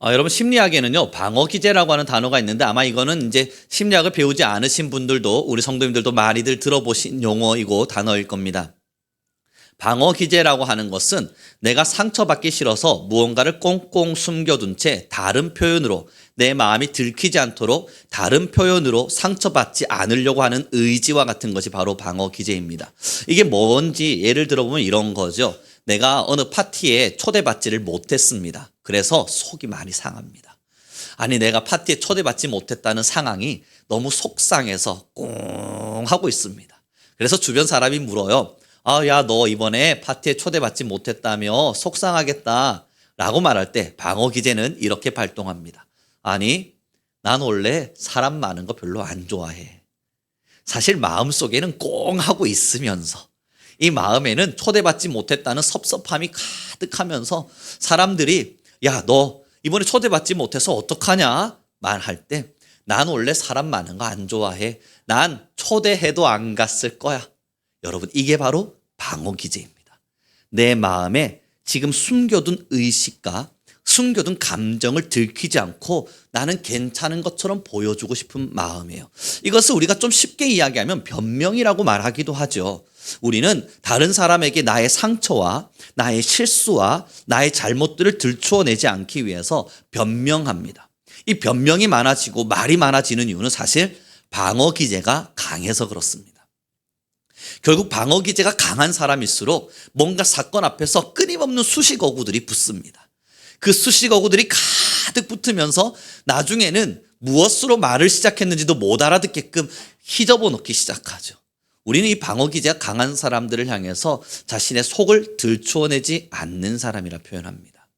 여러분 심리학에는요 방어 기제라고 하는 단어가 있는데 아마 이거는 이제 심리학을 배우지 않으신 분들도 우리 성도님들도 많이들 들어보신 용어이고 단어일 겁니다. 방어 기제라고 하는 것은 내가 상처받기 싫어서 무언가를 꽁꽁 숨겨둔 채 다른 표현으로 내 마음이 들키지 않도록 다른 표현으로 상처받지 않으려고 하는 의지와 같은 것이 바로 방어 기제입니다. 이게 뭔지 예를 들어보면 이런 거죠. 내가 어느 파티에 초대받지를 못했습니다. 그래서 속이 많이 상합니다. 아니 내가 파티에 초대받지 못했다는 상황이 너무 속상해서 꽁 하고 있습니다. 그래서 주변 사람이 물어요. 야, 너 이번에 파티에 초대받지 못했다며 속상하겠다 라고 말할 때 방어 기제는 이렇게 발동합니다. 아니, 난 원래 사람 많은 거 별로 안 좋아해. 사실 마음속에는 꽁 하고 있으면서 이 마음에는 초대받지 못했다는 섭섭함이 가득하면서 사람들이 야, 너 이번에 초대받지 못해서 어떡하냐 말할 때 난 원래 사람 많은 거 안 좋아해. 난 초대해도 안 갔을 거야. 여러분 이게 바로 방어 기제입니다. 내 마음에 지금 숨겨둔 의식과 숨겨둔 감정을 들키지 않고 나는 괜찮은 것처럼 보여주고 싶은 마음이에요. 이것을 우리가 좀 쉽게 이야기하면 변명이라고 말하기도 하죠. 우리는 다른 사람에게 나의 상처와 나의 실수와 나의 잘못들을 들추어내지 않기 위해서 변명합니다. 이 변명이 많아지고 말이 많아지는 이유는 사실 방어 기제가 강해서 그렇습니다. 결국 방어 기제가 강한 사람일수록 뭔가 사건 앞에서 끊임없는 수식어구들이 붙습니다. 그 수식어구들이 가득 붙으면서 나중에는 무엇으로 말을 시작했는지도 못 알아듣게끔 휘저어 놓기 시작하죠. 우리는 이 방어 기제가 강한 사람들을 향해서 자신의 속을 들추어내지 않는 사람이라 표현합니다.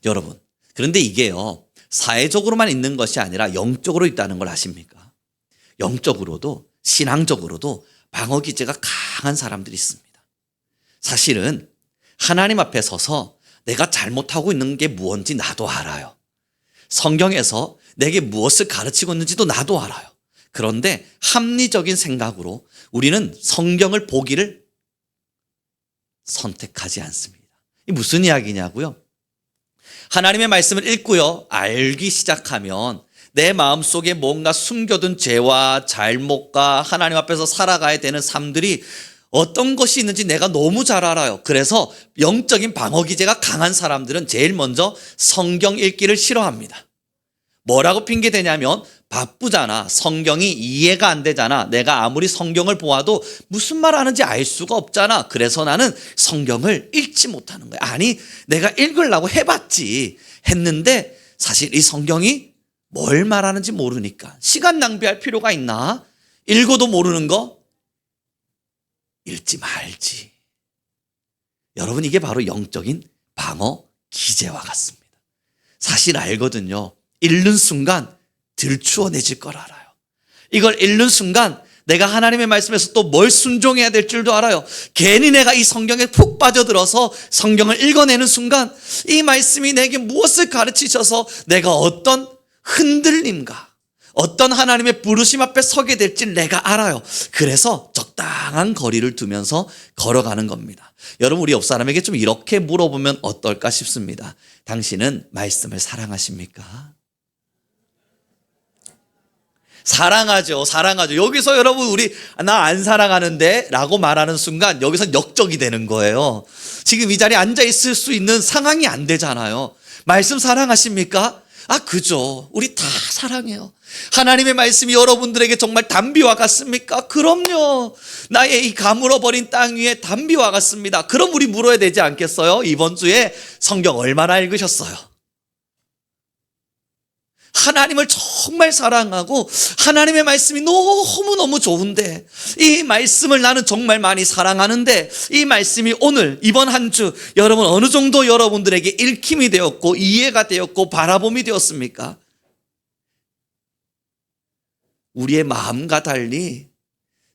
여러분, 그런데 이게요, 사회적으로만 있는 것이 아니라 영적으로 있다는 걸 아십니까? 영적으로도 신앙적으로도 방어 기제가 강한 사람들이 있습니다. 사실은 하나님 앞에 서서 내가 잘못하고 있는 게 무엇인지 나도 알아요. 성경에서 내게 무엇을 가르치고 있는지도 나도 알아요. 그런데 합리적인 생각으로 우리는 성경을 보기를 선택하지 않습니다. 이게 무슨 이야기냐고요? 하나님의 말씀을 읽고요, 알기 시작하면 내 마음속에 뭔가 숨겨둔 죄와 잘못과 하나님 앞에서 살아가야 되는 삶들이 어떤 것이 있는지 내가 너무 잘 알아요. 그래서 영적인 방어 기제가 강한 사람들은 제일 먼저 성경 읽기를 싫어합니다. 뭐라고 핑계대냐면 바쁘잖아. 성경이 이해가 안 되잖아. 내가 아무리 성경을 보아도 무슨 말 하는지 알 수가 없잖아. 그래서 나는 성경을 읽지 못하는 거야. 아니, 내가 읽으려고 해봤지. 했는데 사실 이 성경이 뭘 말하는지 모르니까 시간 낭비할 필요가 있나? 읽어도 모르는 거 읽지 말지. 여러분 이게 바로 영적인 방어 기제와 같습니다. 사실 알거든요. 읽는 순간 들추어내질 걸 알아요. 이걸 읽는 순간 내가 하나님의 말씀에서 또 뭘 순종해야 될 줄도 알아요. 괜히 내가 이 성경에 푹 빠져들어서 성경을 읽어내는 순간 이 말씀이 내게 무엇을 가르치셔서 내가 어떤 흔들림과 어떤 하나님의 부르심 앞에 서게 될지 내가 알아요. 그래서 적당한 거리를 두면서 걸어가는 겁니다. 여러분 우리 옆 사람에게 좀 이렇게 물어보면 어떨까 싶습니다. 당신은 말씀을 사랑하십니까? 사랑하죠. 사랑하죠. 여기서 여러분 우리 나 안 사랑하는데 라고 말하는 순간 여기서 역적이 되는 거예요. 지금 이 자리에 앉아 있을 수 있는 상황이 안 되잖아요. 말씀 사랑하십니까? 그죠. 우리 다 사랑해요. 하나님의 말씀이 여러분들에게 정말 단비와 같습니까? 그럼요. 나의 이 가물어버린 땅 위에 단비와 같습니다. 그럼 우리 물어야 되지 않겠어요? 이번 주에 성경 얼마나 읽으셨어요? 하나님을 정말 사랑하고 하나님의 말씀이 너무너무 좋은데 이 말씀을 나는 정말 많이 사랑하는데 이 말씀이 오늘 이번 한 주 여러분 어느 정도 여러분들에게 읽힘이 되었고 이해가 되었고 바라봄이 되었습니까? 우리의 마음과 달리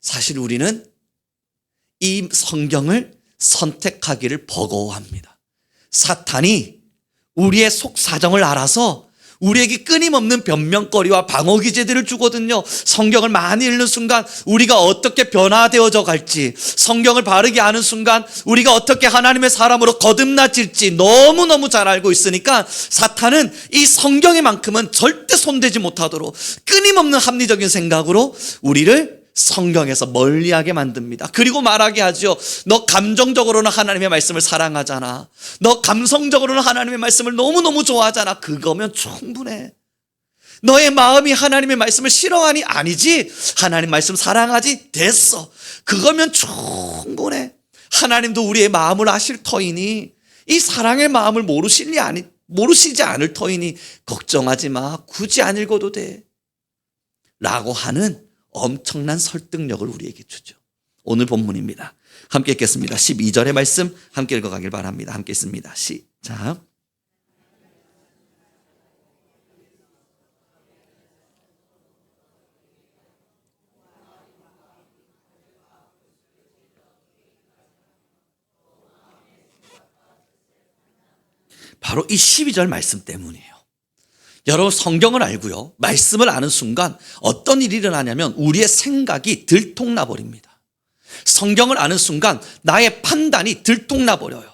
사실 우리는 이 성경을 선택하기를 버거워합니다. 사탄이 우리의 속 사정을 알아서 우리에게 끊임없는 변명거리와 방어 기제들을 주거든요. 성경을 많이 읽는 순간 우리가 어떻게 변화되어져 갈지, 성경을 바르게 아는 순간 우리가 어떻게 하나님의 사람으로 거듭나질지 너무너무 잘 알고 있으니까 사탄은 이 성경에만큼은 절대 손대지 못하도록 끊임없는 합리적인 생각으로 우리를 성경에서 멀리하게 만듭니다. 그리고 말하게 하죠. 너 감정적으로는 하나님의 말씀을 사랑하잖아. 너 감성적으로는 하나님의 말씀을 너무너무 좋아하잖아. 그거면 충분해. 너의 마음이 하나님의 말씀을 싫어하니? 아니지. 하나님 말씀 사랑하지? 됐어. 그거면 충분해. 하나님도 우리의 마음을 아실 터이니, 이 사랑의 마음을 모르시지 않을 터이니 걱정하지 마. 굳이 안 읽어도 돼. 라고 하는 엄청난 설득력을 우리에게 주죠. 오늘 본문입니다. 함께 읽겠습니다. 12절의 말씀 함께 읽어가길 바랍니다. 함께 읽습니다. 시작. 바로 이 12절 말씀 때문이에요. 여러분, 성경을 알고요, 말씀을 아는 순간 어떤 일이 일어나냐면 우리의 생각이 들통나 버립니다. 성경을 아는 순간 나의 판단이 들통나 버려요.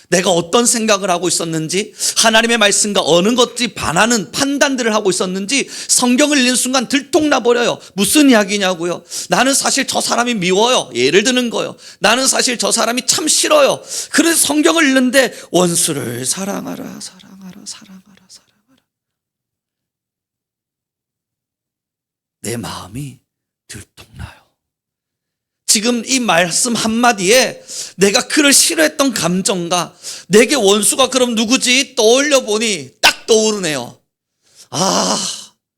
내가 어떤 생각을 하고 있었는지, 하나님의 말씀과 어느 것들이 반하는 판단들을 하고 있었는지 성경을 읽는 순간 들통나 버려요. 무슨 이야기냐고요? 나는 사실 저 사람이 미워요. 예를 드는 거예요. 나는 사실 저 사람이 참 싫어요. 그래서 성경을 읽는데 원수를 사랑하라, 사랑하라, 사랑하라, 사랑하라. 내 마음이 들통나요. 지금 이 말씀 한마디에 내가 그를 싫어했던 감정과 내게 원수가 그럼 누구지? 떠올려 보니 딱 떠오르네요.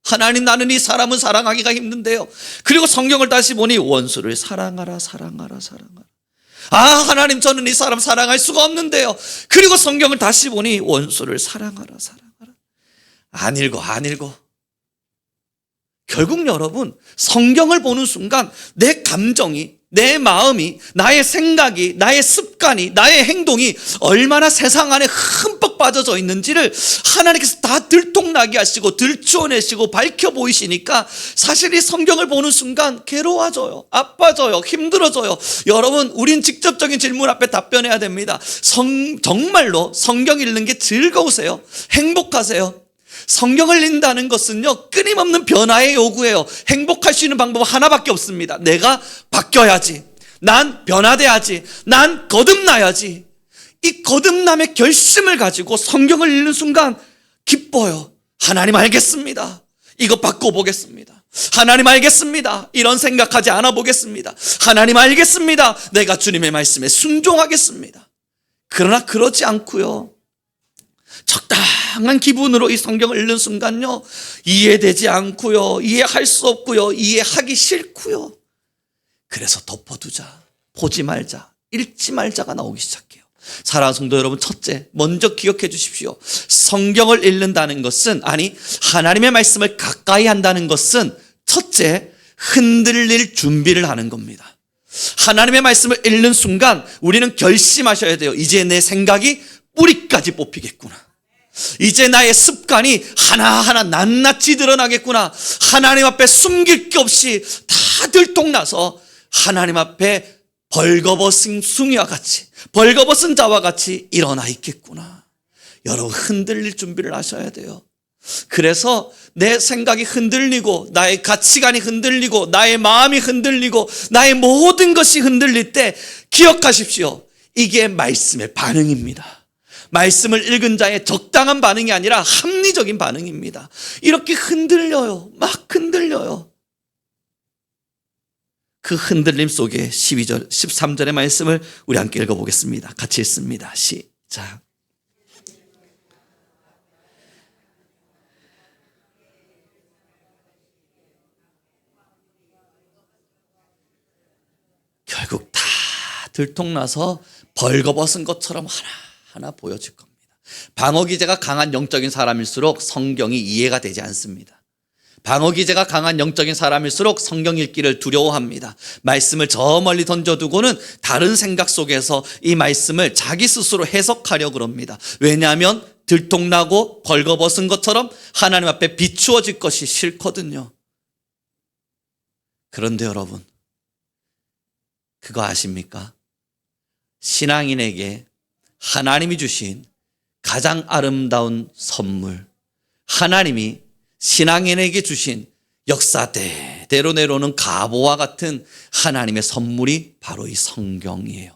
하나님, 나는 이 사람은 사랑하기가 힘든데요. 그리고 성경을 다시 보니 원수를 사랑하라, 사랑하라, 사랑하라. 하나님, 저는 이 사람 사랑할 수가 없는데요. 그리고 성경을 다시 보니 원수를 사랑하라, 사랑하라. 안 읽어. 결국 여러분, 성경을 보는 순간 내 감정이, 내 마음이, 나의 생각이, 나의 습관이, 나의 행동이 얼마나 세상 안에 흠뻑 빠져져 있는지를 하나님께서 다 들통나게 하시고 들추어내시고 밝혀 보이시니까 사실 이 성경을 보는 순간 괴로워져요, 아파져요, 힘들어져요. 여러분, 우린 직접적인 질문 앞에 답변해야 됩니다. 정말로 성경 읽는 게 즐거우세요? 행복하세요? 성경을 읽는다는 것은요, 끊임없는 변화의 요구예요. 행복할 수 있는 방법은 하나밖에 없습니다. 내가 바뀌어야지. 난 변화돼야지. 난 거듭나야지. 이 거듭남의 결심을 가지고 성경을 읽는 순간 기뻐요. 하나님, 알겠습니다. 이거 바꿔보겠습니다. 하나님, 알겠습니다. 이런 생각하지 않아 보겠습니다. 하나님, 알겠습니다. 내가 주님의 말씀에 순종하겠습니다. 그러나 그러지 않고요, 적당한 기분으로 이 성경을 읽는 순간요, 이해되지 않고요, 이해할 수 없고요, 이해하기 싫고요. 그래서 덮어두자, 보지 말자, 읽지 말자가 나오기 시작해요. 사랑하는 성도 여러분, 첫째, 먼저 기억해 주십시오. 성경을 읽는다는 것은, 하나님의 말씀을 가까이 한다는 것은 첫째, 흔들릴 준비를 하는 겁니다. 하나님의 말씀을 읽는 순간 우리는 결심하셔야 돼요. 이제 내 생각이 뿌리까지 뽑히겠구나. 이제 나의 습관이 하나하나 낱낱이 드러나겠구나. 하나님 앞에 숨길 게 없이 다 들통나서 하나님 앞에 벌거벗은 숭이와 같이, 벌거벗은 자와 같이 일어나 있겠구나. 여러분, 흔들릴 준비를 하셔야 돼요. 그래서 내 생각이 흔들리고 나의 가치관이 흔들리고 나의 마음이 흔들리고 나의 모든 것이 흔들릴 때 기억하십시오. 이게 말씀의 반응입니다. 말씀을 읽은 자의 적당한 반응이 아니라 합리적인 반응입니다. 이렇게 흔들려요. 막 흔들려요. 그 흔들림 속에 12절, 13절의 말씀을 우리 함께 읽어보겠습니다. 같이 읽습니다. 시작. 결국 다 들통나서 벌거벗은 것처럼 하나 보여질 겁니다. 방어 기제가 강한 영적인 사람일수록 성경이 이해가 되지 않습니다. 방어 기제가 강한 영적인 사람일수록 성경 읽기를 두려워합니다. 말씀을 저 멀리 던져두고는 다른 생각 속에서 이 말씀을 자기 스스로 해석하려고 합니다. 왜냐하면 들통나고 벌거벗은 것처럼 하나님 앞에 비추어질 것이 싫거든요. 그런데 여러분, 그거 아십니까? 신앙인에게 하나님이 주신 가장 아름다운 선물, 하나님이 신앙인에게 주신 역사대대로 내려오는 가보와 같은 하나님의 선물이 바로 이 성경이에요.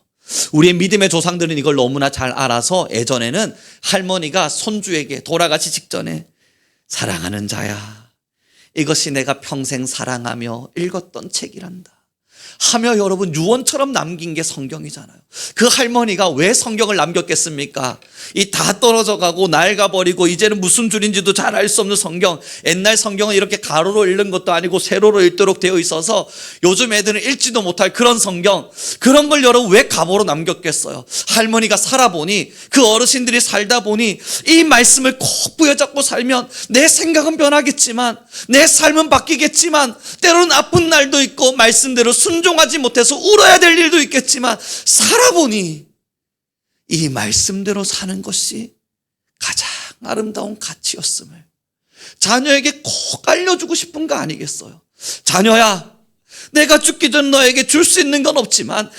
우리의 믿음의 조상들은 이걸 너무나 잘 알아서 예전에는 할머니가 손주에게 돌아가시 직전에 사랑하는 자야, 이것이 내가 평생 사랑하며 읽었던 책이란다 하며 여러분 유언처럼 남긴 게 성경이잖아요. 그 할머니가 왜 성경을 남겼겠습니까? 이 다 떨어져 가고 낡아버리고 이제는 무슨 줄인지도 잘 알 수 없는 성경, 옛날 성경은 이렇게 가로로 읽는 것도 아니고 세로로 읽도록 되어 있어서 요즘 애들은 읽지도 못할 그런 성경, 그런 걸 여러분 왜 가보로 남겼겠어요? 할머니가 살아보니, 그 어르신들이 살다 보니 이 말씀을 꼭 부여잡고 살면 내 생각은 변하겠지만, 내 삶은 바뀌겠지만, 때로는 아픈 날도 있고 말씀대로 순종하지 못해서 울어야 될 일도 있겠지만, 살아보니 이 말씀대로 사는 것이 가장 아름다운 가치였음을 자녀에게 꼭 알려주고 싶은 거 아니겠어요? 자녀야, 내가 죽기 전 너에게 줄 수 있는 건 없지만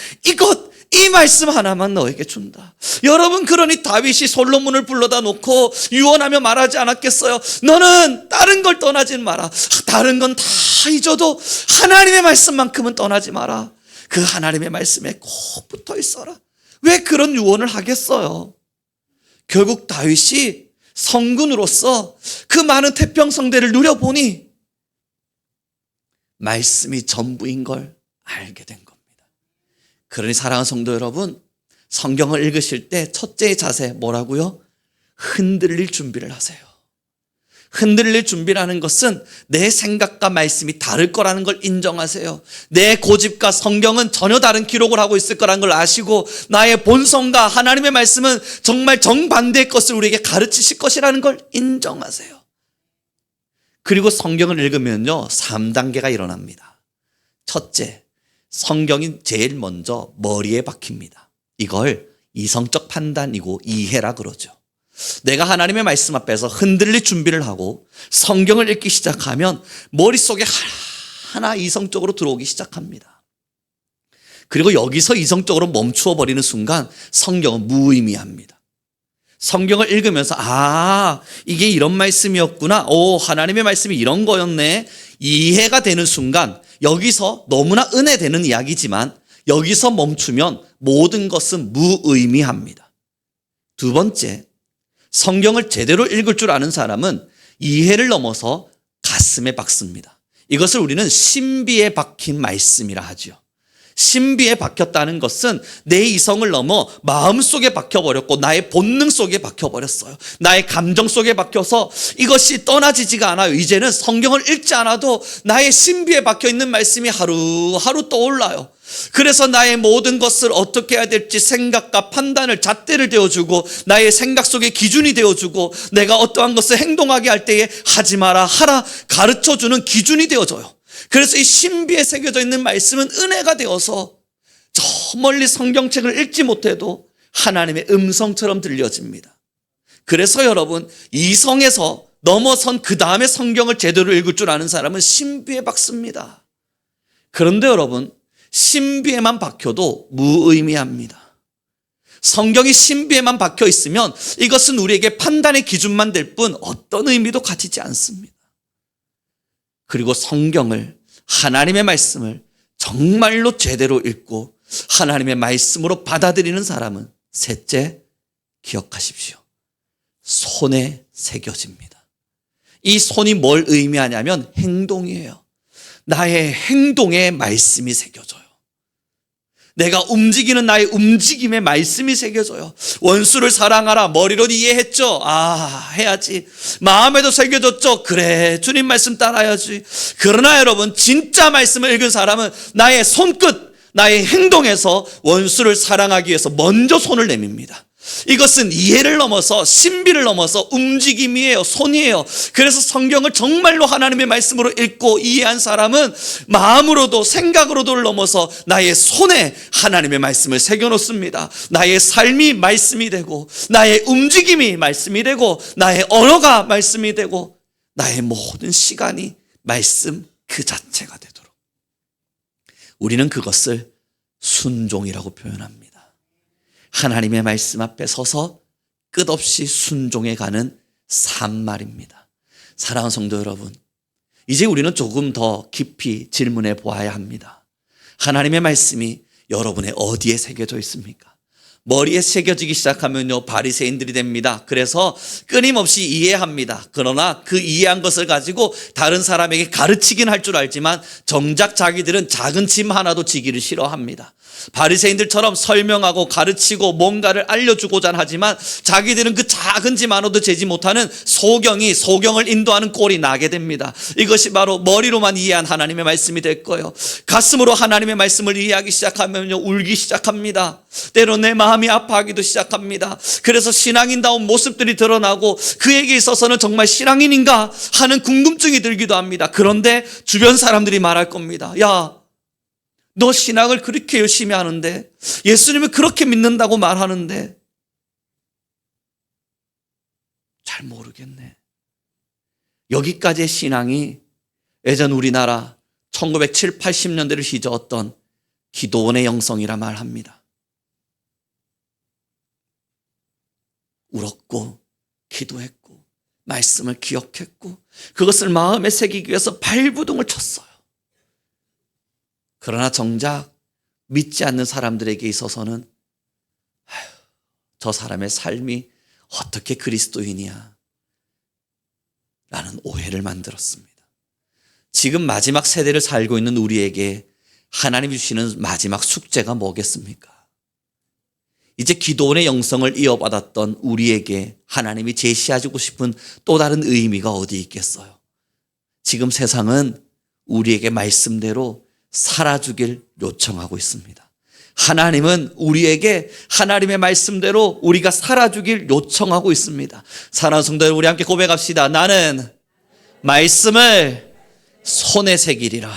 이 말씀 하나만 너에게 준다. 여러분, 그러니 다윗이 솔로몬을 불러다 놓고 유언하며 말하지 않았겠어요? 너는 다른 걸 떠나지 마라. 다른 건 다 잊어도 하나님의 말씀만큼은 떠나지 마라. 그 하나님의 말씀에 꼭 붙어 있어라. 왜 그런 유언을 하겠어요? 결국 다윗이 성군으로서 그 많은 태평성대를 누려보니 말씀이 전부인 걸 알게 된 겁니다. 그러니 사랑하는 성도 여러분, 성경을 읽으실 때 첫째의 자세 뭐라고요? 흔들릴 준비를 하세요. 흔들릴 준비라는 것은 내 생각과 말씀이 다를 거라는 걸 인정하세요. 내 고집과 성경은 전혀 다른 기록을 하고 있을 거라는 걸 아시고, 나의 본성과 하나님의 말씀은 정말 정반대의 것을 우리에게 가르치실 것이라는 걸 인정하세요. 그리고 성경을 읽으면요, 3단계가 일어납니다. 첫째, 성경이 제일 먼저 머리에 박힙니다. 이걸 이성적 판단이고 이해라 그러죠. 내가 하나님의 말씀 앞에서 흔들릴 준비를 하고 성경을 읽기 시작하면 머릿속에 하나 이성적으로 들어오기 시작합니다. 그리고 여기서 이성적으로 멈추어 버리는 순간 성경은 무의미합니다. 성경을 읽으면서 이게 이런 말씀이었구나, 하나님의 말씀이 이런 거였네, 이해가 되는 순간, 여기서 너무나 은혜되는 이야기지만 여기서 멈추면 모든 것은 무의미합니다. 두 번째, 성경을 제대로 읽을 줄 아는 사람은 이해를 넘어서 가슴에 박습니다. 이것을 우리는 신비에 박힌 말씀이라 하죠. 신비에 박혔다는 것은 내 이성을 넘어 마음속에 박혀버렸고 나의 본능 속에 박혀버렸어요. 나의 감정 속에 박혀서 이것이 떠나지지가 않아요. 이제는 성경을 읽지 않아도 나의 신비에 박혀있는 말씀이 하루하루 떠올라요. 그래서 나의 모든 것을 어떻게 해야 될지 생각과 판단을 잣대를 되어주고, 나의 생각 속에 기준이 되어주고, 내가 어떠한 것을 행동하게 할 때에 하지 마라, 하라 가르쳐주는 기준이 되어줘요. 그래서 이 신비에 새겨져 있는 말씀은 은혜가 되어서 저 멀리 성경책을 읽지 못해도 하나님의 음성처럼 들려집니다. 그래서 여러분, 이성에서 넘어선 그 다음에 성경을 제대로 읽을 줄 아는 사람은 신비에 박습니다. 그런데 여러분, 신비에만 박혀도 무의미합니다. 성경이 신비에만 박혀 있으면 이것은 우리에게 판단의 기준만 될 뿐 어떤 의미도 가지지 않습니다. 그리고 성경을, 하나님의 말씀을 정말로 제대로 읽고 하나님의 말씀으로 받아들이는 사람은 셋째, 기억하십시오. 손에 새겨집니다. 이 손이 뭘 의미하냐면 행동이에요. 나의 행동에 말씀이 새겨져요. 내가 움직이는 나의 움직임에 말씀이 새겨져요. 원수를 사랑하라, 머리로 이해했죠? 해야지. 마음에도 새겨졌죠? 그래, 주님 말씀 따라야지. 그러나 여러분, 진짜 말씀을 읽은 사람은 나의 손끝, 나의 행동에서 원수를 사랑하기 위해서 먼저 손을 내밉니다. 이것은 이해를 넘어서 신비를 넘어서 움직임이에요. 손이에요. 그래서 성경을 정말로 하나님의 말씀으로 읽고 이해한 사람은 마음으로도 생각으로도 넘어서 나의 손에 하나님의 말씀을 새겨놓습니다. 나의 삶이 말씀이 되고, 나의 움직임이 말씀이 되고, 나의 언어가 말씀이 되고, 나의 모든 시간이 말씀 그 자체가 되도록 우리는 그것을 순종이라고 표현합니다. 하나님의 말씀 앞에 서서 끝없이 순종해가는 삶 말입니다. 사랑하는 성도 여러분, 이제 우리는 조금 더 깊이 질문해 보아야 합니다. 하나님의 말씀이 여러분의 어디에 새겨져 있습니까? 머리에 새겨지기 시작하면요, 바리새인들이 됩니다. 그래서 끊임없이 이해합니다. 그러나 그 이해한 것을 가지고 다른 사람에게 가르치긴 할 줄 알지만 정작 자기들은 작은 짐 하나도 지기를 싫어합니다. 바리새인들처럼 설명하고 가르치고 뭔가를 알려주고자 하지만 자기들은 그 작은 짐 하나도 재지 못하는 소경을 인도하는 꼴이 나게 됩니다. 이것이 바로 머리로만 이해한 하나님의 말씀이 될 거예요. 가슴으로 하나님의 말씀을 이해하기 시작하면요, 울기 시작합니다. 때로 내 마음이 아파하기도 시작합니다. 그래서 신앙인다운 모습들이 드러나고 그에게 있어서는 정말 신앙인인가 하는 궁금증이 들기도 합니다. 그런데 주변 사람들이 말할 겁니다. 야, 너 신앙을 그렇게 열심히 하는데, 예수님을 그렇게 믿는다고 말하는데 잘 모르겠네. 여기까지의 신앙이 예전 우리나라 1970, 80년대를 휘저었던 기도원의 영성이라 말합니다. 울었고 기도했고 말씀을 기억했고 그것을 마음에 새기기 위해서 발부둥을 쳤어요. 그러나 정작 믿지 않는 사람들에게 있어서는 저 사람의 삶이 어떻게 그리스도인이야 라는 오해를 만들었습니다. 지금 마지막 세대를 살고 있는 우리에게 하나님이 주시는 마지막 숙제가 뭐겠습니까? 이제 기도원의 영성을 이어받았던 우리에게 하나님이 제시해주고 싶은 또 다른 의미가 어디 있겠어요? 지금 세상은 우리에게 말씀대로 살아주길 요청하고 있습니다. 하나님은 우리에게 하나님의 말씀대로 우리가 살아주길 요청하고 있습니다. 사랑하는 성도 여러분, 우리 함께 고백합시다. 나는 말씀을 손에 새기리라.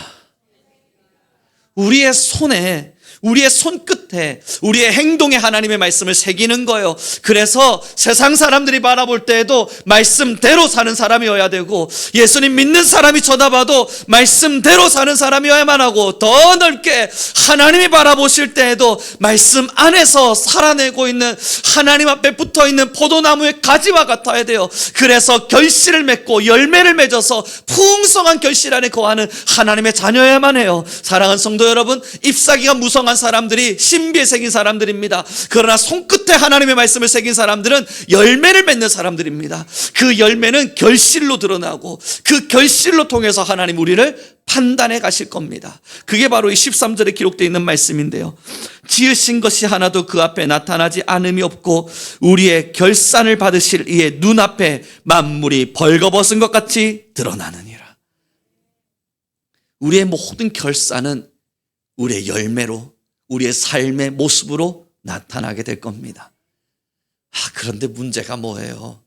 우리의 손에, 우리의 손끝에, 우리의 행동에 하나님의 말씀을 새기는 거예요. 그래서 세상 사람들이 바라볼 때에도 말씀대로 사는 사람이어야 되고, 예수님 믿는 사람이 쳐다봐도 말씀대로 사는 사람이어야만 하고, 더 넓게 하나님이 바라보실 때에도 말씀 안에서 살아내고 있는, 하나님 앞에 붙어있는 포도나무의 가지와 같아야 돼요. 그래서 결실을 맺고 열매를 맺어서 풍성한 결실 안에 거하는 하나님의 자녀여야만 해요. 사랑하는 성도 여러분, 잎사귀가 무성한 사람들이 신비에 새긴 사람들입니다. 그러나 손끝에 하나님의 말씀을 새긴 사람들은 열매를 맺는 사람들입니다. 그 열매는 결실로 드러나고 그 결실로 통해서 하나님 우리를 판단해 가실 겁니다. 그게 바로 이 13절에 기록되어 있는 말씀인데요. 지으신 것이 하나도 그 앞에 나타나지 않음이 없고 우리의 결산을 받으실 이의 눈앞에 만물이 벌거벗은 것 같이 드러나느니라. 우리의 모든 결산은 우리의 열매로, 우리의 삶의 모습으로 나타나게 될 겁니다. 그런데 문제가 뭐예요?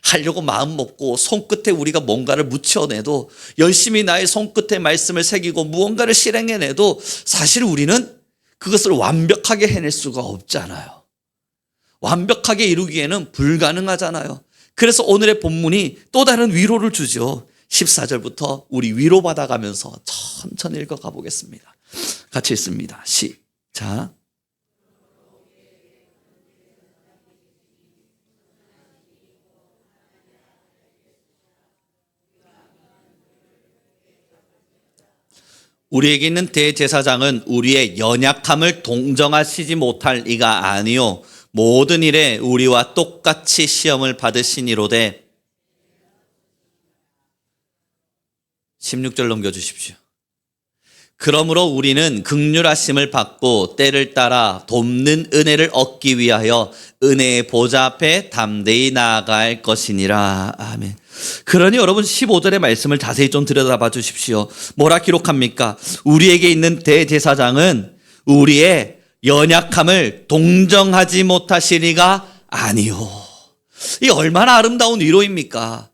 하려고 마음 먹고 손끝에 우리가 뭔가를 묻혀내도, 열심히 나의 손끝에 말씀을 새기고 무언가를 실행해내도 사실 우리는 그것을 완벽하게 해낼 수가 없잖아요. 완벽하게 이루기에는 불가능하잖아요. 그래서 오늘의 본문이 또 다른 위로를 주죠. 14절부터 우리 위로받아가면서 천천히 읽어가 보겠습니다. 같이 읽습니다. 시작. 우리에게 있는 대제사장은 우리의 연약함을 동정하시지 못할 이가 아니요 모든 일에 우리와 똑같이 시험을 받으시니로되. 16절 넘겨주십시오. 그러므로 우리는 긍휼하심을 받고 때를 따라 돕는 은혜를 얻기 위하여 은혜의 보좌 앞에 담대히 나아갈 것이니라. 아멘. 그러니 여러분 15절의 말씀을 자세히 좀 들여다봐 주십시오. 뭐라 기록합니까? 우리에게 있는 대제사장은 우리의 연약함을 동정하지 못하시리가 아니요. 이 얼마나 아름다운 위로입니까?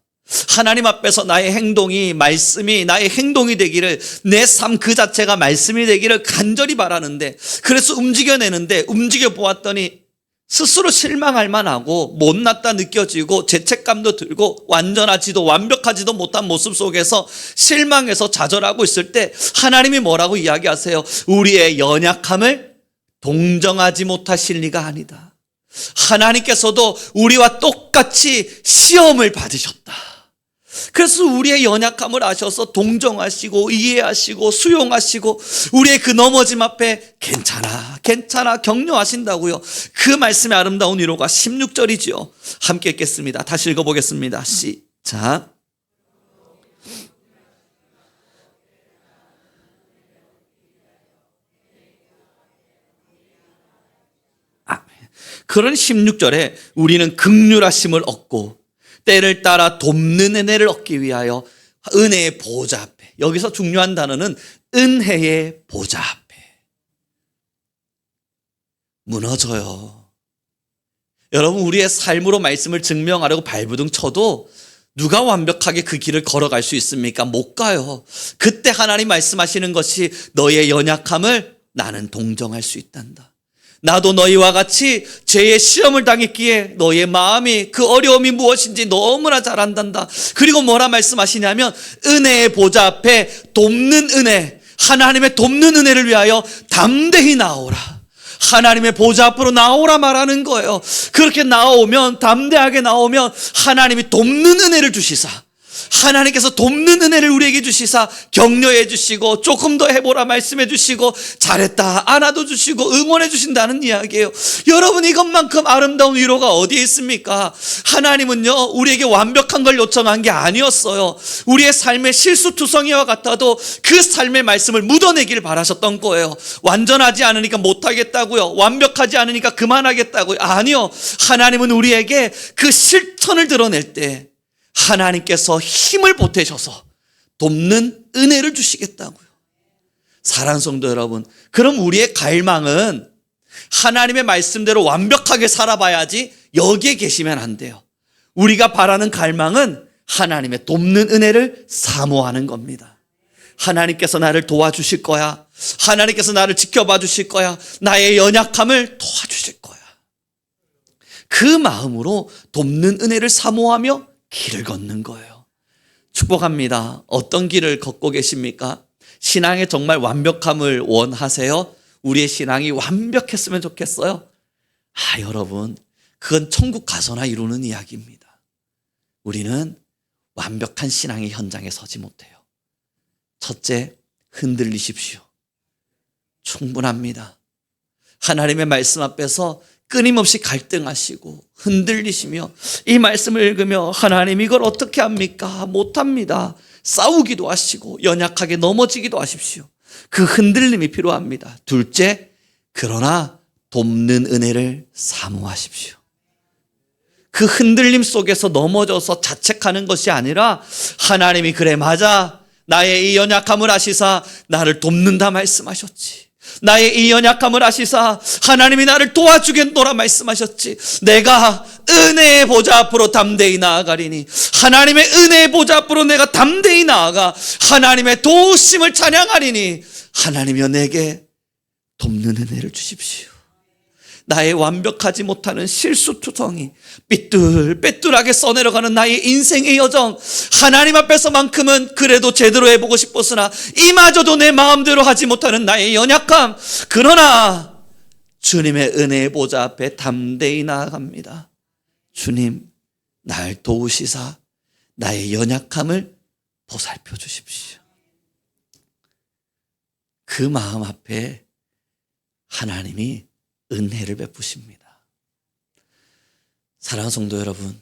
하나님 앞에서 나의 행동이, 말씀이 나의 행동이 되기를, 내 삶 그 자체가 말씀이 되기를 간절히 바라는데, 그래서 움직여내는데, 움직여 보았더니 스스로 실망할 만하고 못났다 느껴지고 죄책감도 들고 완전하지도 완벽하지도 못한 모습 속에서 실망해서 좌절하고 있을 때 하나님이 뭐라고 이야기하세요? 우리의 연약함을 동정하지 못하실 리가 아니다. 하나님께서도 우리와 똑같이 시험을 받으셨다. 그래서 우리의 연약함을 아셔서 동정하시고 이해하시고 수용하시고 우리의 그 넘어짐 앞에 괜찮아 괜찮아 격려하신다고요. 그 말씀의 아름다운 위로가 16절이지요. 함께 읽겠습니다. 다시 읽어보겠습니다. 시작. 그런 16절에 우리는 긍휼하심을 얻고 때를 따라 돕는 은혜를 얻기 위하여 은혜의 보좌 앞에, 여기서 중요한 단어는 은혜의 보좌 앞에 무너져요. 여러분, 우리의 삶으로 말씀을 증명하려고 발부둥 쳐도 누가 완벽하게 그 길을 걸어갈 수 있습니까? 못 가요. 그때 하나님 말씀하시는 것이 너의 연약함을 나는 동정할 수 있단다. 나도 너희와 같이 죄의 시험을 당했기에 너의 마음이 그 어려움이 무엇인지 너무나 잘 안단다. 그리고 뭐라 말씀하시냐면 은혜의 보좌 앞에 돕는 은혜, 하나님의 돕는 은혜를 위하여 담대히 나오라. 하나님의 보좌 앞으로 나오라 말하는 거예요. 그렇게 나오면, 담대하게 나오면 하나님이 돕는 은혜를 주시사, 하나님께서 돕는 은혜를 우리에게 주시사 격려해 주시고 조금 더 해보라 말씀해 주시고 잘했다 안아도 주시고 응원해 주신다는 이야기예요. 여러분, 이것만큼 아름다운 위로가 어디에 있습니까? 하나님은요, 우리에게 완벽한 걸 요청한 게 아니었어요. 우리의 삶의 실수투성이와 같아도 그 삶의 말씀을 묻어내기를 바라셨던 거예요. 완전하지 않으니까 못하겠다고요? 완벽하지 않으니까 그만하겠다고요? 아니요. 하나님은 우리에게 그 실천을 드러낼 때 하나님께서 힘을 보태셔서 돕는 은혜를 주시겠다고요. 사랑하는 성도 여러분, 그럼 우리의 갈망은 하나님의 말씀대로 완벽하게 살아봐야지 여기에 계시면 안 돼요. 우리가 바라는 갈망은 하나님의 돕는 은혜를 사모하는 겁니다. 하나님께서 나를 도와주실 거야. 하나님께서 나를 지켜봐 주실 거야. 나의 연약함을 도와주실 거야. 그 마음으로 돕는 은혜를 사모하며 길을 걷는 거예요. 축복합니다. 어떤 길을 걷고 계십니까? 신앙에 정말 완벽함을 원하세요? 우리의 신앙이 완벽했으면 좋겠어요? 여러분, 그건 천국 가서나 이루는 이야기입니다. 우리는 완벽한 신앙의 현장에 서지 못해요. 첫째, 흔들리십시오. 충분합니다. 하나님의 말씀 앞에서 끊임없이 갈등하시고 흔들리시며 이 말씀을 읽으며 하나님 이걸 어떻게 합니까? 못합니다. 싸우기도 하시고 연약하게 넘어지기도 하십시오. 그 흔들림이 필요합니다. 둘째, 그러나 돕는 은혜를 사모하십시오. 그 흔들림 속에서 넘어져서 자책하는 것이 아니라 하나님이 그래 맞아, 나의 이 연약함을 아시사 나를 돕는다 말씀하셨지. 나의 이 연약함을 아시사 하나님이 나를 도와주겠노라 말씀하셨지. 내가 은혜의 보좌 앞으로 담대히 나아가리니, 하나님의 은혜의 보좌 앞으로 내가 담대히 나아가 하나님의 도우심을 찬양하리니 하나님이여 내게 돕는 은혜를 주십시오. 나의 완벽하지 못하는 실수투성이 삐뚤빼뚤하게 써내려가는 나의 인생의 여정, 하나님 앞에서만큼은 그래도 제대로 해보고 싶었으나 이마저도 내 마음대로 하지 못하는 나의 연약함, 그러나 주님의 은혜의 보좌 앞에 담대히 나아갑니다. 주님, 날 도우시사 나의 연약함을 보살펴 주십시오. 그 마음 앞에 하나님이 은혜를 베푸십니다. 사랑하는 성도 여러분,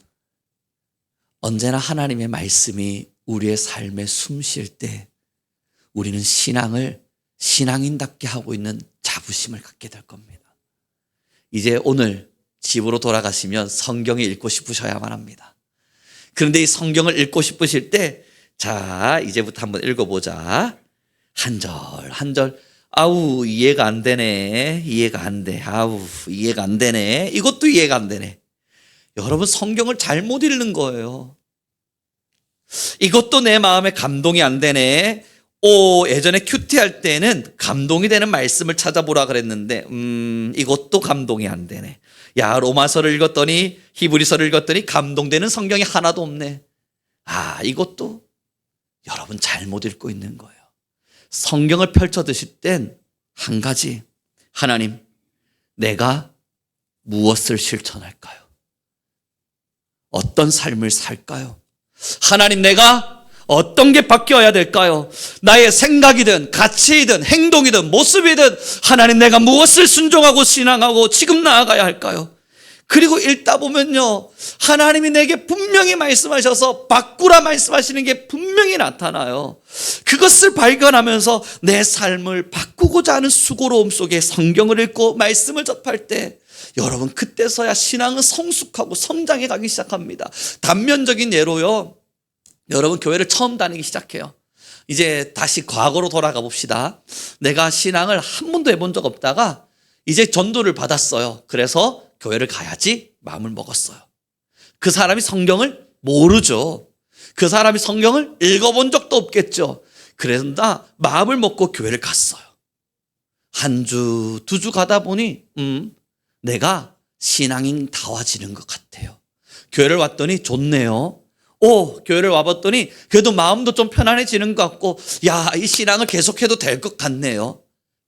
언제나 하나님의 말씀이 우리의 삶에 숨쉴 때 우리는 신앙을 신앙인답게 하고 있는 자부심을 갖게 될 겁니다. 이제 오늘 집으로 돌아가시면 성경을 읽고 싶으셔야만 합니다. 그런데 이 성경을 읽고 싶으실 때, 자, 이제부터 한번 읽어보자. 한 절 한 절 아우, 이해가 안 되네. 이해가 안 돼. 아우, 이해가 안 되네. 이것도 이해가 안 되네. 여러분, 성경을 잘못 읽는 거예요. 이것도 내 마음에 감동이 안 되네. 예전에 큐티할 때는 감동이 되는 말씀을 찾아보라 그랬는데, 이것도 감동이 안 되네. 야, 로마서를 읽었더니, 히브리서를 읽었더니 감동되는 성경이 하나도 없네. 이것도 여러분 잘못 읽고 있는 거예요. 성경을 펼쳐 드실 땐 한 가지, 하나님, 내가 무엇을 실천할까요? 어떤 삶을 살까요? 하나님, 내가 어떤 게 바뀌어야 될까요? 나의 생각이든 가치이든 행동이든 모습이든 하나님, 내가 무엇을 순종하고 신앙하고 지금 나아가야 할까요? 그리고 읽다 보면요, 하나님이 내게 분명히 말씀하셔서 바꾸라 말씀하시는 게 분명히 나타나요. 그것을 발견하면서 내 삶을 바꾸고자 하는 수고로움 속에 성경을 읽고 말씀을 접할 때, 여러분, 그때서야 신앙은 성숙하고 성장해 가기 시작합니다. 단면적인 예로요, 여러분, 교회를 처음 다니기 시작해요. 이제 다시 과거로 돌아가 봅시다. 내가 신앙을 한 번도 해본 적 없다가 이제 전도를 받았어요. 그래서 교회를 가야지 마음을 먹었어요. 그 사람이 성경을 모르죠. 그 사람이 성경을 읽어본 적도 없겠죠. 그래서 마음을 먹고 교회를 갔어요. 한 주, 두 주 가다 보니 내가 신앙인다워지는 것 같아요. 교회를 왔더니 좋네요. 교회를 와봤더니 그래도 마음도 좀 편안해지는 것 같고, 야, 이 신앙을 계속해도 될 것 같네요.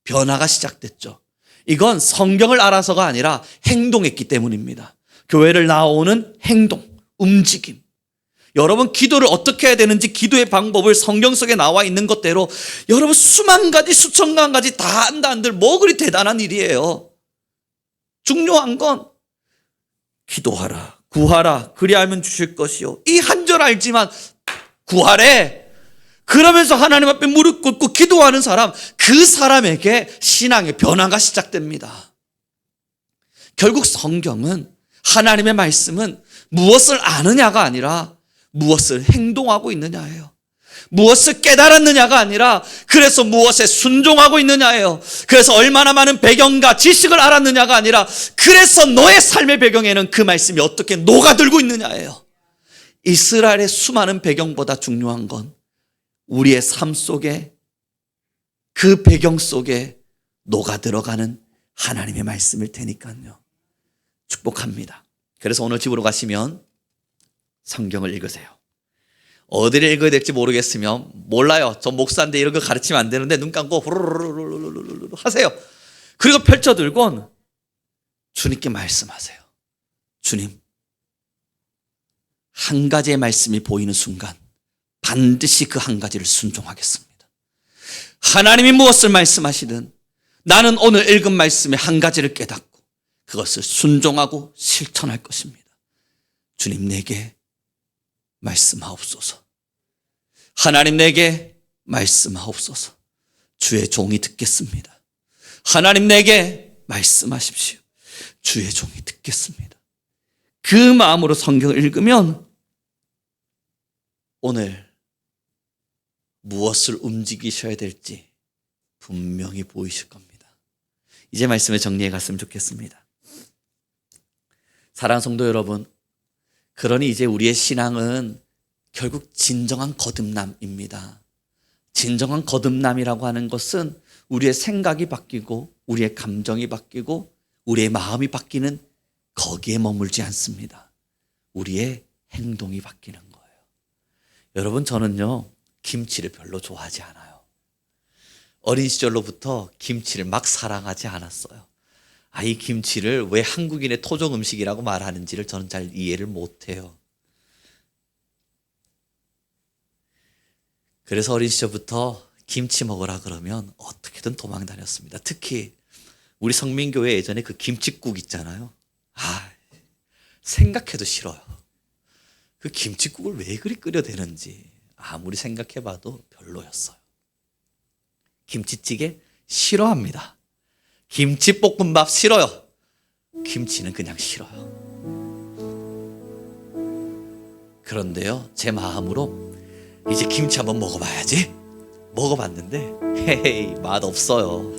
변화가 시작됐죠. 이건 성경을 알아서가 아니라 행동했기 때문입니다. 교회를 나오는 행동, 움직임. 여러분, 기도를 어떻게 해야 되는지 기도의 방법을 성경 속에 나와 있는 것대로 여러분 수만 가지 수천 가지 다 한다 한들 뭐 그리 대단한 일이에요. 중요한 건 기도하라, 구하라, 그리하면 주실 것이요. 이 한 절 알지만 구하래. 그러면서 하나님 앞에 무릎 꿇고 기도하는 사람, 그 사람에게 신앙의 변화가 시작됩니다. 결국 성경은, 하나님의 말씀은 무엇을 아느냐가 아니라 무엇을 행동하고 있느냐예요. 무엇을 깨달았느냐가 아니라 그래서 무엇에 순종하고 있느냐예요. 그래서 얼마나 많은 배경과 지식을 알았느냐가 아니라 그래서 너의 삶의 배경에는 그 말씀이 어떻게 녹아들고 있느냐예요. 이스라엘의 수많은 배경보다 중요한 건 우리의 삶 속에, 그 배경 속에 녹아들어가는 하나님의 말씀일 테니까요. 축복합니다. 그래서 오늘 집으로 가시면 성경을 읽으세요. 어디를 읽어야 될지 모르겠으면, 몰라요, 저 목사인데 이런 거 가르치면 안 되는데 눈 감고 후루루루루루루루 하세요. 그리고 펼쳐들곤 주님께 말씀하세요. 주님, 한 가지의 말씀이 보이는 순간 반드시 그 한 가지를 순종하겠습니다. 하나님이 무엇을 말씀하시든 나는 오늘 읽은 말씀의 한 가지를 깨닫고 그것을 순종하고 실천할 것입니다. 주님, 내게 말씀하옵소서. 하나님, 내게 말씀하옵소서. 주의 종이 듣겠습니다. 하나님, 내게 말씀하십시오. 주의 종이 듣겠습니다. 그 마음으로 성경을 읽으면 오늘 무엇을 움직이셔야 될지 분명히 보이실 겁니다. 이제 말씀을 정리해 갔으면 좋겠습니다. 사랑하는 성도 여러분, 그러니 이제 우리의 신앙은 결국 진정한 거듭남입니다. 진정한 거듭남이라고 하는 것은 우리의 생각이 바뀌고 우리의 감정이 바뀌고 우리의 마음이 바뀌는, 거기에 머물지 않습니다. 우리의 행동이 바뀌는 거예요. 여러분, 저는요, 김치를 별로 좋아하지 않아요. 어린 시절로부터 김치를 막 사랑하지 않았어요. 이 김치를 왜 한국인의 토종 음식이라고 말하는지를 저는 잘 이해를 못해요. 그래서 어린 시절부터 김치 먹으라 그러면 어떻게든 도망 다녔습니다. 특히 우리 성민교회 예전에 그 김칫국 있잖아요. 생각해도 싫어요. 그 김칫국을 왜 그리 끓여대는지 아무리 생각해봐도 별로였어요. 김치찌개 싫어합니다. 김치볶음밥 싫어요. 김치는 그냥 싫어요. 그런데요, 제 마음으로 이제 김치 한번 먹어봐야지. 먹어봤는데 헤헤이 맛없어요.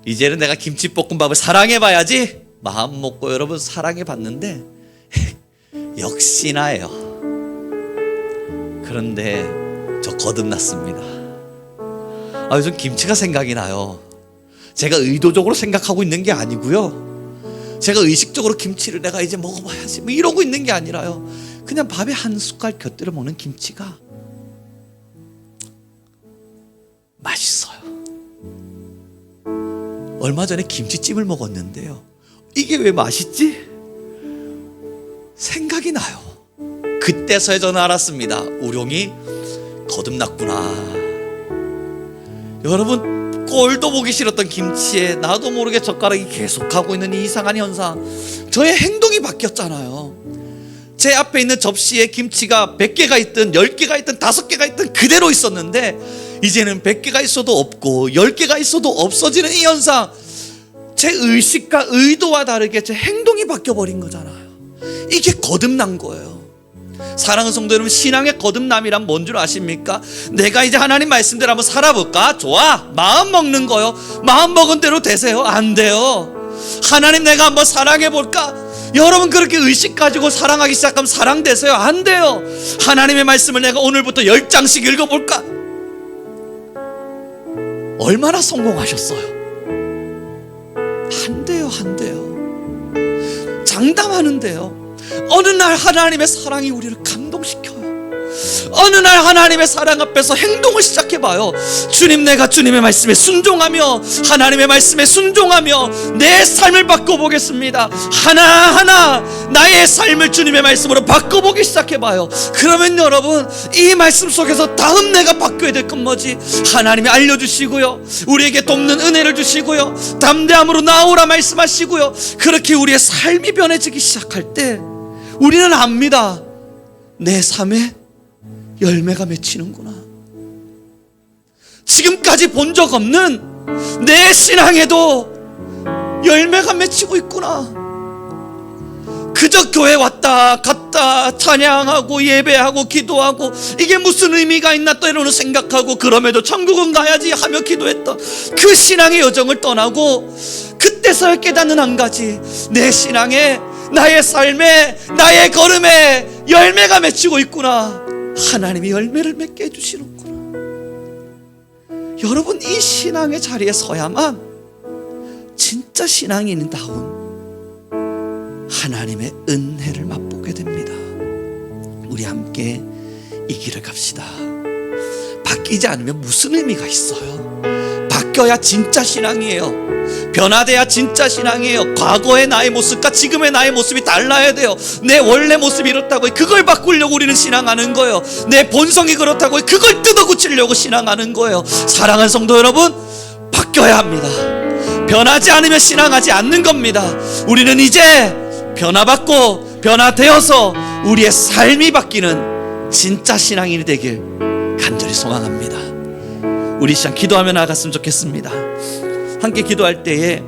이제는 내가 김치볶음밥을 사랑해봐야지 마음 먹고 여러분 사랑해봤는데 역시나예요. 그런데 저 거듭났습니다. 요즘 김치가 생각이 나요. 제가 의도적으로 생각하고 있는 게 아니고요, 제가 의식적으로 김치를 내가 이제 먹어봐야지 뭐 이러고 있는 게 아니라요, 그냥 밥에 한 숟갈 곁들여 먹는 김치가 맛있어요. 얼마 전에 김치찜을 먹었는데요, 이게 왜 맛있지? 생각이 나요. 그때서야 저는 알았습니다. 우룡이 거듭났구나. 여러분, 꼴도 보기 싫었던 김치에 나도 모르게 젓가락이 계속하고 있는 이 이상한 현상, 저의 행동이 바뀌었잖아요. 제 앞에 있는 접시에 김치가 100개가 있든 10개가 있든 5개가 있든 그대로 있었는데 이제는 100개가 있어도 없고 10개가 있어도 없어지는 이 현상, 제 의식과 의도와 다르게 제 행동이 바뀌어버린 거잖아요. 이게 거듭난 거예요. 사랑하는 성도 여러분, 신앙의 거듭남이란 뭔 줄 아십니까? 내가 이제 하나님 말씀대로 한번 살아볼까? 좋아, 마음 먹는 거요. 마음 먹은 대로 되세요? 안 돼요. 하나님 내가 한번 사랑해볼까? 여러분, 그렇게 의식 가지고 사랑하기 시작하면 사랑되세요? 안 돼요. 하나님의 말씀을 내가 오늘부터 10장씩 읽어볼까? 얼마나 성공하셨어요? 안 돼요, 안 돼요. 장담하는데요, 어느 날 하나님의 사랑이 우리를 감동시켜요. 어느 날 하나님의 사랑 앞에서 행동을 시작해봐요. 주님, 내가 주님의 말씀에 순종하며 하나님의 말씀에 순종하며 내 삶을 바꿔보겠습니다. 하나하나 나의 삶을 주님의 말씀으로 바꿔보기 시작해봐요. 그러면 여러분, 이 말씀 속에서 다음 내가 바뀌어야 될 건 뭐지? 하나님이 알려주시고요, 우리에게 돕는 은혜를 주시고요, 담대함으로 나오라 말씀하시고요, 그렇게 우리의 삶이 변해지기 시작할 때 우리는 압니다. 내 삶에 열매가 맺히는구나. 지금까지 본 적 없는 내 신앙에도 열매가 맺히고 있구나. 그저 교회 왔다 갔다 찬양하고 예배하고 기도하고 이게 무슨 의미가 있나 때로는 생각하고, 그럼에도 천국은 가야지 하며 기도했던 그 신앙의 여정을 떠나고 그때서야 깨닫는 한 가지, 내 신앙에, 나의 삶에, 나의 걸음에 열매가 맺히고 있구나. 하나님이 열매를 맺게 해주시는구나. 여러분, 이 신앙의 자리에 서야만 진짜 신앙인다운 하나님의 은혜를 맛보게 됩니다. 우리 함께 이 길을 갑시다. 바뀌지 않으면 무슨 의미가 있어요? 바뀌어야 진짜 신앙이에요. 변화돼야 진짜 신앙이에요. 과거의 나의 모습과 지금의 나의 모습이 달라야 돼요. 내 원래 모습이 이렇다고 그걸 바꾸려고 우리는 신앙하는 거예요. 내 본성이 그렇다고 그걸 뜯어고치려고 신앙하는 거예요. 사랑하는 성도 여러분, 바뀌어야 합니다. 변하지 않으면 신앙하지 않는 겁니다. 우리는 이제 변화받고 변화되어서 우리의 삶이 바뀌는 진짜 신앙인이 되길 간절히 소망합니다. 우리 시간 기도하며 나아갔으면 좋겠습니다. 함께 기도할 때에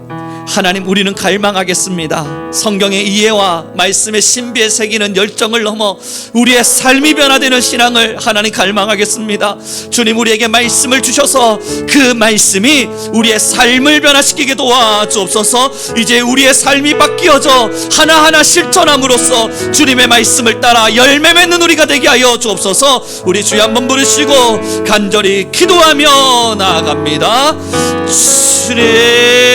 하나님, 우리는 갈망하겠습니다. 성경의 이해와 말씀의 신비에 새기는 열정을 넘어 우리의 삶이 변화되는 신앙을 하나님 갈망하겠습니다. 주님, 우리에게 말씀을 주셔서 그 말씀이 우리의 삶을 변화시키게 도와주옵소서. 이제 우리의 삶이 바뀌어져 하나하나 실천함으로써 주님의 말씀을 따라 열매 맺는 우리가 되게 하여 주옵소서. 우리 주여 한번 부르시고 간절히 기도하며 나아갑니다. 주님.